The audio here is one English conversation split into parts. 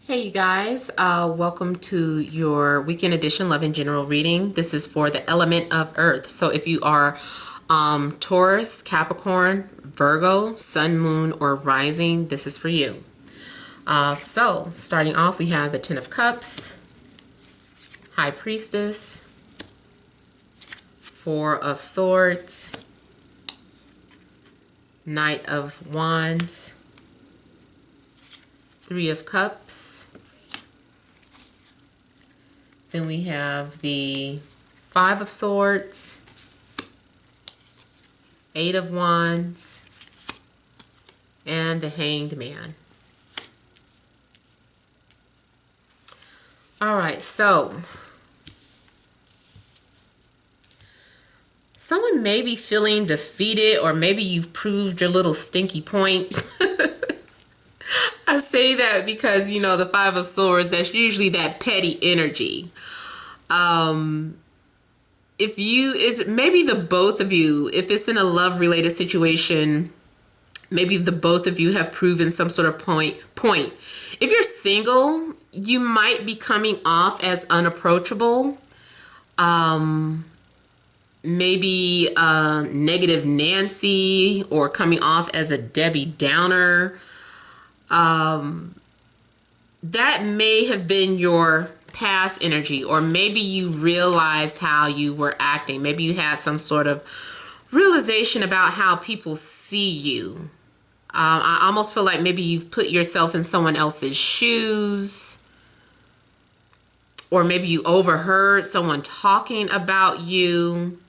Hey you guys, welcome to your weekend edition Love and General reading. This is for the element of Earth. So if you are Taurus, Capricorn, Virgo, Sun, Moon, or Rising, this is for you. So starting off, we have the Ten of Cups, High Priestess, Four of Swords, Knight of Wands, Three of Cups. Then we have the Five of Swords, Eight of Wands, and the Hanged Man. All right, so someone may be feeling defeated, or maybe you've proved your little stinky point. I say that because, you know, the Five of Swords, that's usually that petty energy. It's maybe the both of you, if it's in a love related situation, maybe the both of you have proven some sort of point. If you're single, you might be coming off as unapproachable. Maybe negative Nancy, or coming off as a Debbie Downer. That may have been your past energy, or maybe you realized how you were acting. Maybe you had some sort of realization about how people see you. I almost feel like maybe you've put yourself in someone else's shoes, or maybe you overheard someone talking about you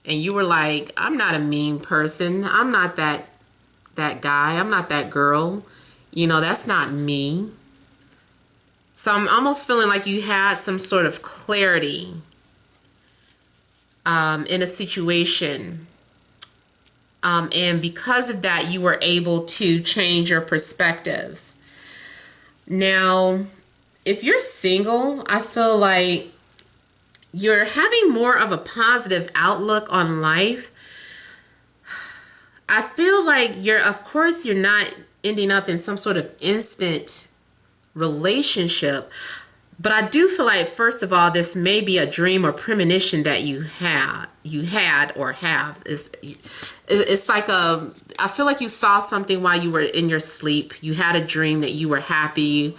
and you were like, I'm not a mean person. I'm not that guy. I'm not that girl. You know, that's not me. So I'm almost feeling like you had some sort of clarity in a situation. And because of that, you were able to change your perspective. Now, if you're single, I feel like you're having more of a positive outlook on life. I feel like of course, you're not ending up in some sort of instant relationship, but I do feel like, first of all, this may be a dream or premonition that you had or have. It's like I feel like you saw something while you were in your sleep. You had a dream that you were happy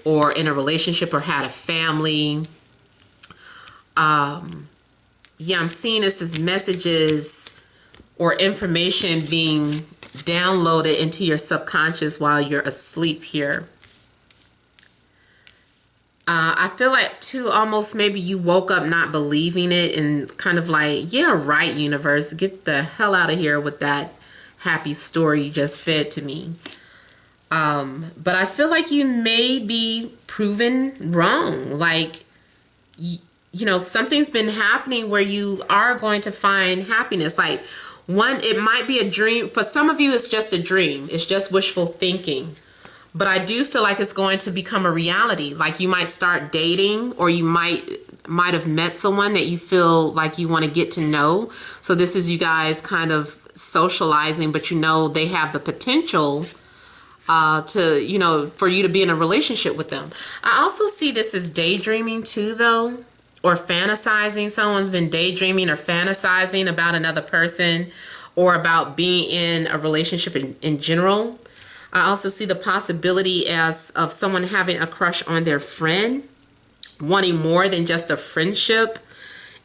or in a relationship or had a family. Yeah, I'm seeing this as messages or information being downloaded into your subconscious while you're asleep here. I feel like too, almost maybe you woke up not believing it and kind of like, yeah, right, universe, get the hell out of here with that happy story you just fed to me. But I feel like you may be proven wrong. Like, you know, something's been happening where you are going to find happiness. Like, it might be a dream. For some of you, it's just a dream. It's just wishful thinking. But I do feel like it's going to become a reality. Like, you might start dating, or you might have met someone that you feel like you want to get to know. So this is you guys kind of socializing, but you know they have the potential to, you know, for you to be in a relationship with them. I also see this as daydreaming too, though, or fantasizing. Someone's been daydreaming or fantasizing about another person or about being in a relationship in general. I also see the possibility of someone having a crush on their friend, wanting more than just a friendship.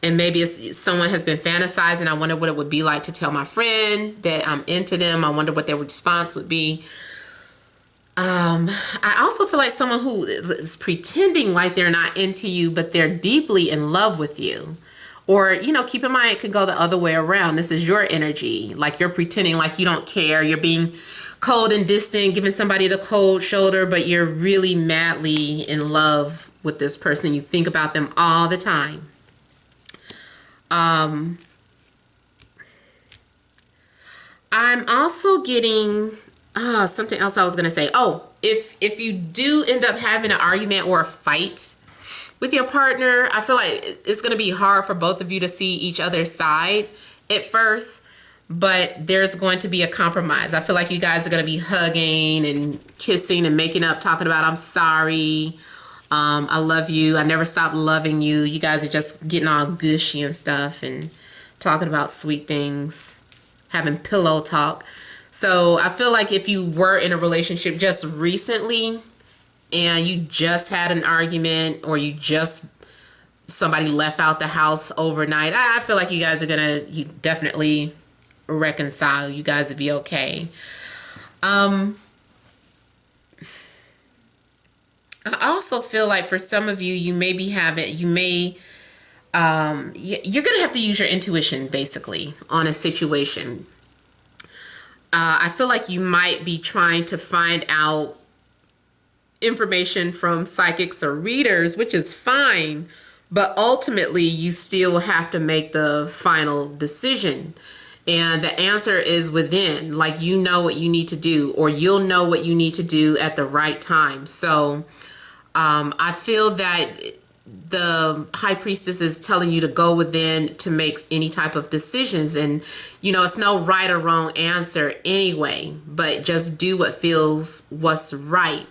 And maybe someone has been fantasizing. I wonder what it would be like to tell my friend that I'm into them. I wonder what their response would be. I also feel like someone who is pretending like they're not into you, but they're deeply in love with you. Or, you know, keep in mind, it could go the other way around. This is your energy. Like, you're pretending like you don't care. You're being cold and distant, giving somebody the cold shoulder, but you're really madly in love with this person. You think about them all the time. I'm also getting something else I was going to say. Oh, if you do end up having an argument or a fight with your partner, I feel like it's going to be hard for both of you to see each other's side at first. but there's going to be a compromise. I feel like you guys are going to be hugging and kissing and making up, talking about, I'm sorry, I love you, I never stopped loving you. You guys are just getting all gushy and stuff and talking about sweet things, having pillow talk. So I feel like if you were in a relationship just recently and you just had an argument, or somebody left out the house overnight, I feel like you guys are you definitely reconcile. You guys would be okay. I also feel like for some of you, you're gonna have to use your intuition basically on a situation. I feel like you might be trying to find out information from psychics or readers, which is fine, but ultimately you still have to make the final decision. And the answer is within, like, you know what you need to do, or you'll know what you need to do at the right time. So I feel that the High Priestess is telling you to go within to make any type of decisions. And, it's no right or wrong answer anyway, but just do what's right.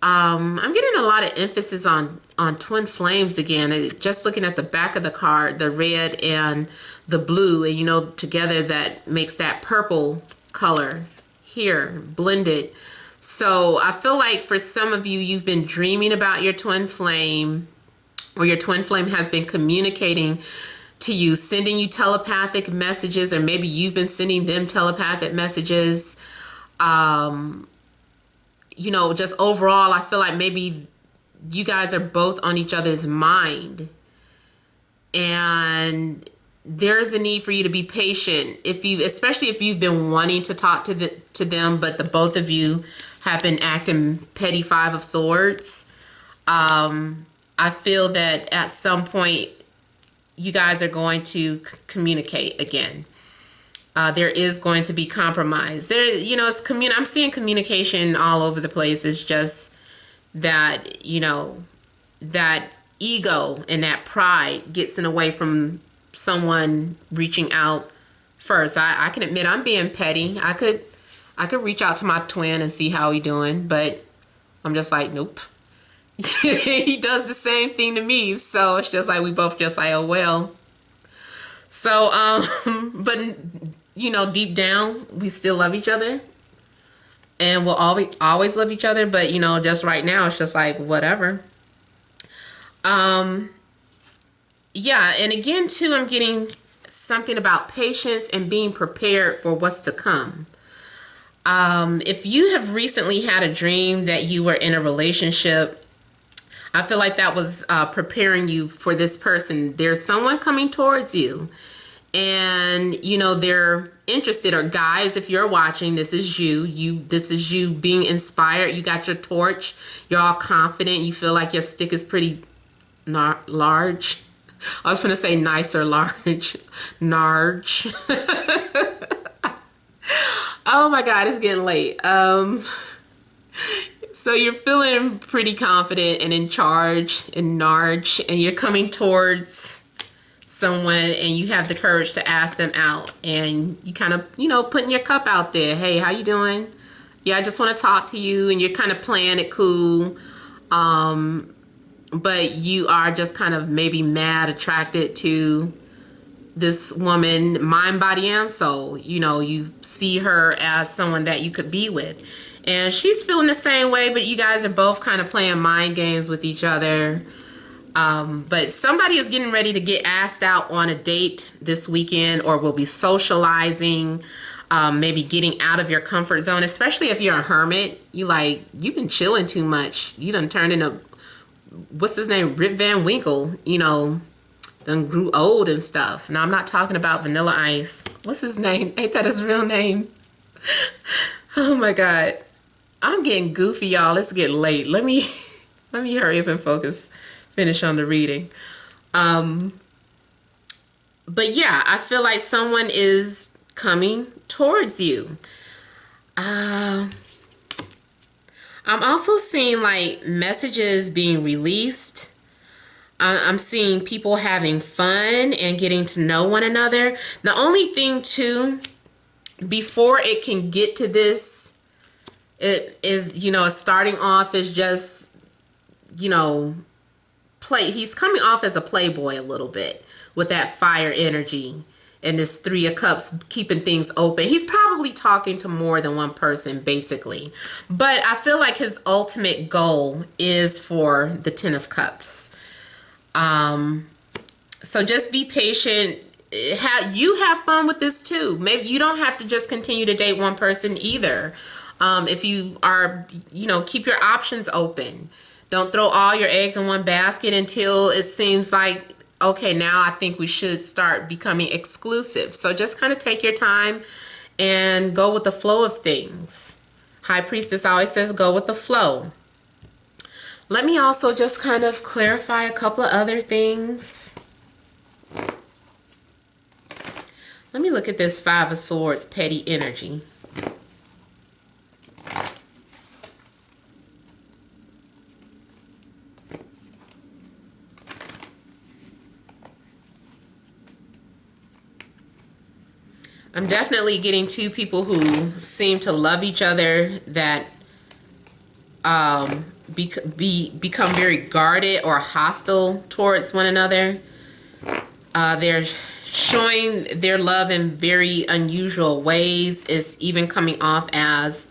I'm getting a lot of emphasis on twin flames again. Just looking at the back of the card, the red and the blue, and together that makes that purple color here blended. So I feel like for some of you, you've been dreaming about your twin flame, or your twin flame has been communicating to you, sending you telepathic messages, or maybe you've been sending them telepathic messages. Just overall, I feel like maybe you guys are both on each other's mind, and there's a need for you to be patient. Especially if you've been wanting to talk to them, but the both of you have been acting petty Five of Swords. I feel that at some point you guys are going to communicate again. There is going to be compromise. I'm seeing communication all over the place. It's just that, that ego and that pride gets in the way from someone reaching out first. I can admit I'm being petty. I could reach out to my twin and see how he doing, but I'm just like, nope. He does the same thing to me. So it's just like, we both just like, oh, well. So, but deep down, we still love each other, and we'll always love each other. But, just right now, it's just like, whatever. Yeah. And again, too, I'm getting something about patience and being prepared for what's to come. If you have recently had a dream that you were in a relationship, I feel like that was preparing you for this person. There's someone coming towards you, and they're interested. Or guys, if you're watching, this is you being inspired. You got your torch, you're all confident, you feel like your stick is pretty large. I was gonna say nice or large. Large. Oh my God, it's getting late. So you're feeling pretty confident and in charge and large, and you're coming towards someone, and you have the courage to ask them out, and you kind of, putting your cup out there. Hey, how you doing? Yeah, I just want to talk to you. And you're kind of playing it cool. But you are just kind of maybe mad, attracted to this woman, mind, body, and soul. You see her as someone that you could be with. And she's feeling the same way, but you guys are both kind of playing mind games with each other. But somebody is getting ready to get asked out on a date this weekend, or will be socializing, maybe getting out of your comfort zone, especially if you're a hermit. You've been chilling too much. You done turned into, what's his name? Rip Van Winkle, done grew old and stuff. Now, I'm not talking about Vanilla Ice. What's his name? Ain't that his real name? Oh my God. I'm getting goofy, y'all. It's getting late. Let me hurry up and finish on the reading. But yeah, I feel like someone is coming towards you. I'm also seeing like messages being released. I'm seeing people having fun and getting to know one another. The only thing too, before it can get to this, it is, you know, starting off is just, you know, he's coming off as a playboy a little bit with that fire energy and this Three of Cups, keeping things open. He's probably talking to more than one person, basically. But I feel like his ultimate goal is for the Ten of Cups. So just be patient. You have fun with this too. Maybe you don't have to just continue to date one person either. If you are, you know, keep your options open. Don't throw all your eggs in one basket until it seems like, okay, now I think we should start becoming exclusive. So just kind of take your time and go with the flow of things. High Priestess always says go with the flow. Let me also just kind of clarify a couple of other things. Let me look at this Five of Swords petty energy. I'm definitely getting two people who seem to love each other that become very guarded or hostile towards one another. They're showing their love in very unusual ways. It's even coming off as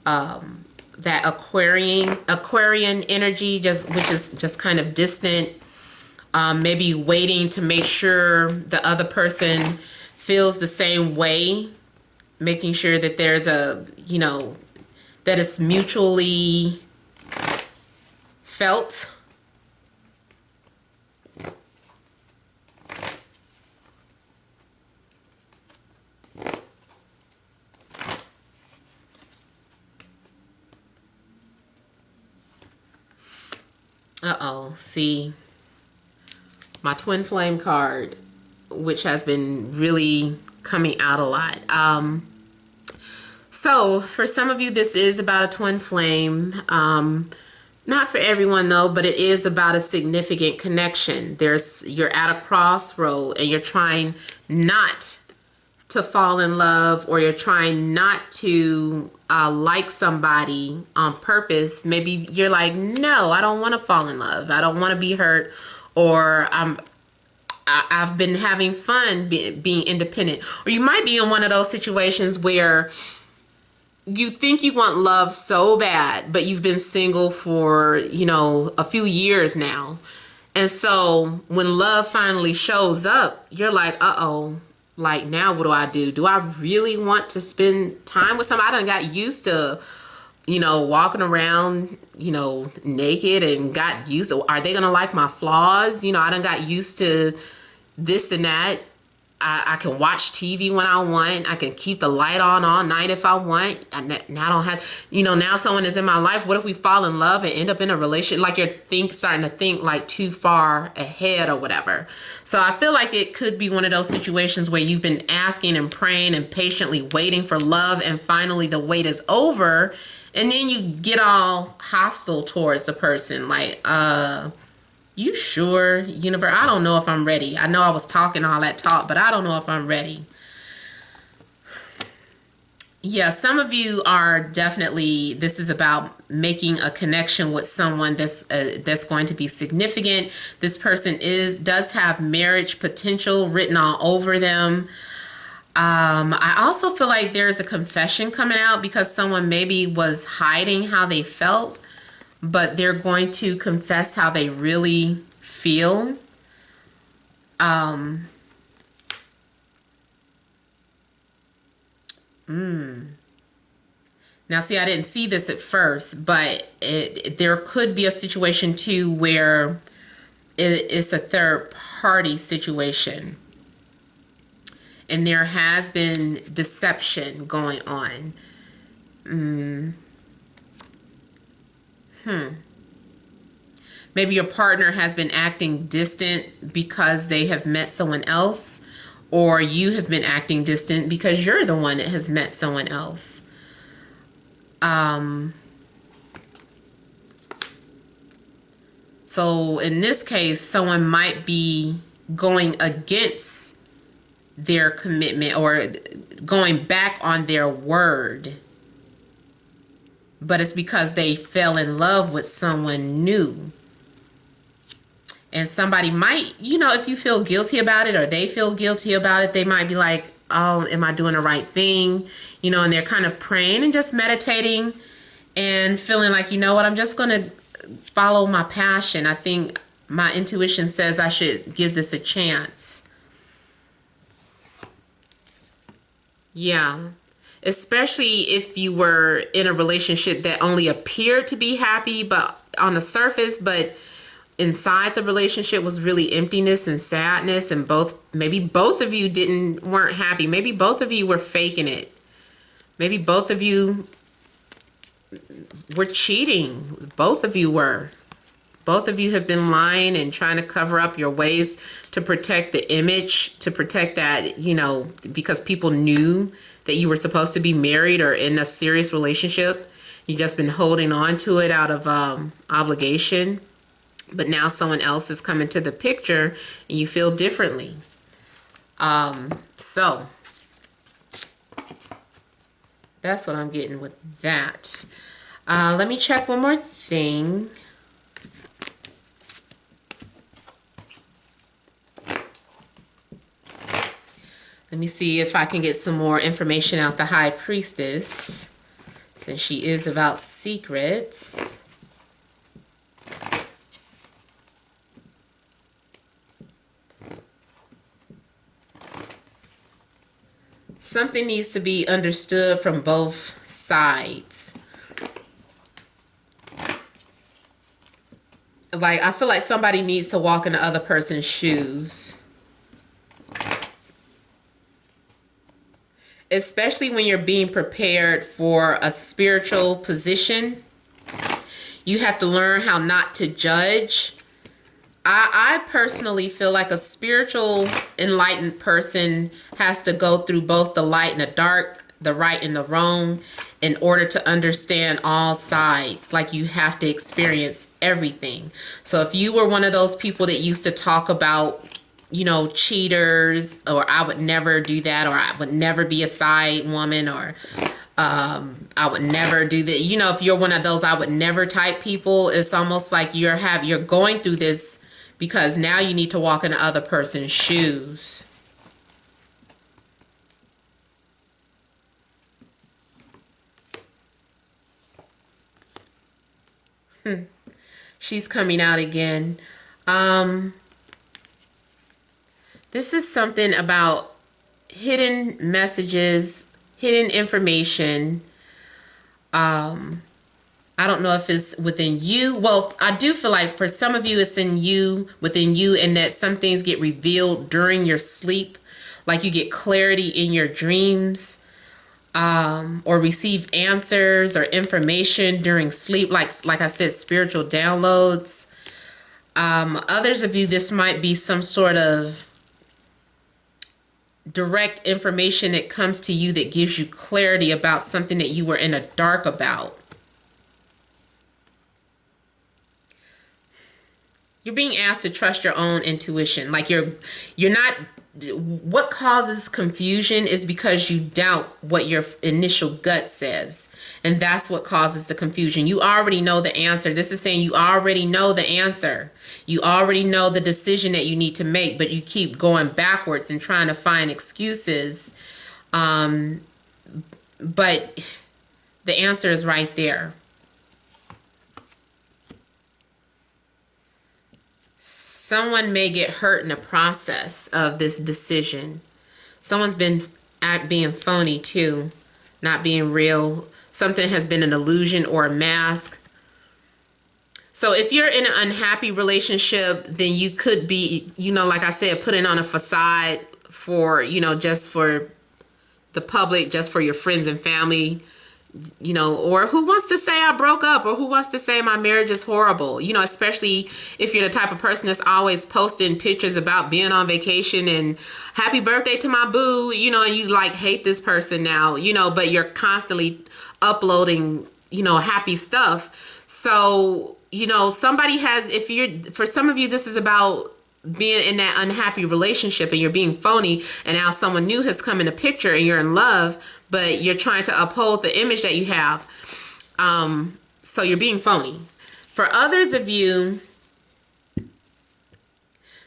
that Aquarian energy, which is just kind of distant. Maybe waiting to make sure the other person feels the same way, making sure that there's a, you know, that it's mutually felt. Uh-oh, see, my twin flame card, which has been really coming out a lot. So for some of you, this is about a twin flame. Not for everyone though, but it is about a significant connection. You're at a crossroad and you're trying not to fall in love, or you're trying not to like somebody on purpose. Maybe you're like, no, I don't want to fall in love. I don't want to be hurt, or I've been having fun being independent. Or you might be in one of those situations where you think you want love so bad, but you've been single for, you know, a few years now. And so when love finally shows up, you're like, uh-oh, like now what do I do? Do I really want to spend time with somebody? I done got used to, you know, walking around, you know, naked, and got used to, are they going to like my flaws? You know, I done got used to this and that. I can watch TV when I want. I can keep the light on all night if I want. Now I don't have, you know, now someone is in my life. What if we fall in love and end up in a relationship? Like you're starting to think like too far ahead or whatever. So I feel like it could be one of those situations where you've been asking and praying and patiently waiting for love, and finally the wait is over, and then you get all hostile towards the person. Like, you sure, universe? I don't know if I'm ready. I know I was talking all that talk, but I don't know if I'm ready. Yeah, some of you are definitely, this is about making a connection with someone that's going to be significant. This person does have marriage potential written all over them. I also feel like there's a confession coming out, because someone maybe was hiding how they felt, but they're going to confess how they really feel. Now, see, I didn't see this at first, but there could be a situation too where it's a third party situation, and there has been deception going on. Maybe your partner has been acting distant because they have met someone else, or you have been acting distant because you're the one that has met someone else. So in this case, someone might be going against their commitment or going back on their word. But it's because they fell in love with someone new. And somebody might, you know, if you feel guilty about it or they feel guilty about it, they might be like, oh, am I doing the right thing? You know, and they're kind of praying and just meditating and feeling like, you know what, I'm just going to follow my passion. I think my intuition says I should give this a chance. Yeah. Especially if you were in a relationship that only appeared to be happy, but on the surface, but inside the relationship was really emptiness and sadness, and maybe both of you weren't happy. Maybe both of you were faking it. Maybe both of you were cheating. Both of you were. Both of you have been lying and trying to cover up your ways to protect the image, to protect that, you know, because people knew that you were supposed to be married or in a serious relationship. You've just been holding on to it out of obligation. But now someone else is coming to the picture and you feel differently. So that's what I'm getting with that. Let me check one more thing. Let me see if I can get some more information out the High Priestess, since she is about secrets. Something needs to be understood from both sides. Like, I feel like somebody needs to walk in the other person's shoes. Especially when you're being prepared for a spiritual position. You have to learn how not to judge. I personally feel like a spiritual enlightened person has to go through both the light and the dark, the right and the wrong, in order to understand all sides. Like, you have to experience everything. So if you were one of those people that used to talk about, you know, cheaters, or I would never do that, or I would never be a side woman, or I would never do that. You know, if you're one of those I would never type people, it's almost like you're going through this because now you need to walk in the other person's shoes. She's coming out again. This is something about hidden messages, hidden information. I don't know if it's within you. Well, I do feel like for some of you, it's within you, and that some things get revealed during your sleep. Like, you get clarity in your dreams, or receive answers or information during sleep. Like I said, spiritual downloads. Others of you, this might be some sort of direct information that comes to you that gives you clarity about something that you were in the dark about. You're being asked to trust your own intuition. Like, you're not, what causes confusion is because you doubt what your initial gut says. And that's what causes the confusion. You already know the answer. This is saying you already know the answer. You already know the decision that you need to make, but you keep going backwards and trying to find excuses. But the answer is right there. Someone may get hurt in the process of this decision. Someone's been being phony too, not being real. Something has been an illusion or a mask. So if you're in an unhappy relationship, then you could be, you know, like I said, putting on a facade for, you know, just for the public, just for your friends and family. You know, or who wants to say I broke up, or who wants to say my marriage is horrible, you know, especially if you're the type of person that's always posting pictures about being on vacation and happy birthday to my boo, you know, and you like hate this person now, you know, but you're constantly uploading, you know, happy stuff. So, you know, somebody has, if you're, for some of you, this is about being in that unhappy relationship and you're being phony, and now someone new has come in the picture and you're in love, but you're trying to uphold the image that you have. So you're being phony. For others of you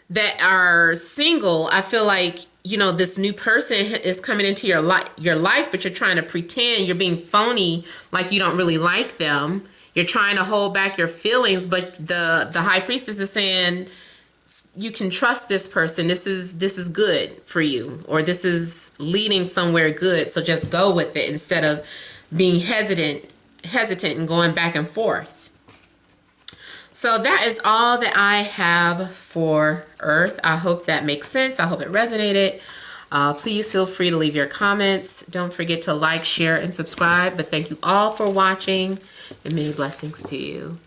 that are single, I feel like, you know, this new person is coming into your life, but you're trying to pretend, you're being phony, like you don't really like them. You're trying to hold back your feelings, but the high priestess is saying you can trust this person. This is good for you, or this is leading somewhere good. So just go with it instead of being hesitant and going back and forth. So that is all that I have for Earth. I hope that makes sense. I hope it resonated. Please feel free to leave your comments. Don't forget to like, share, and subscribe. But thank you all for watching, and many blessings to you.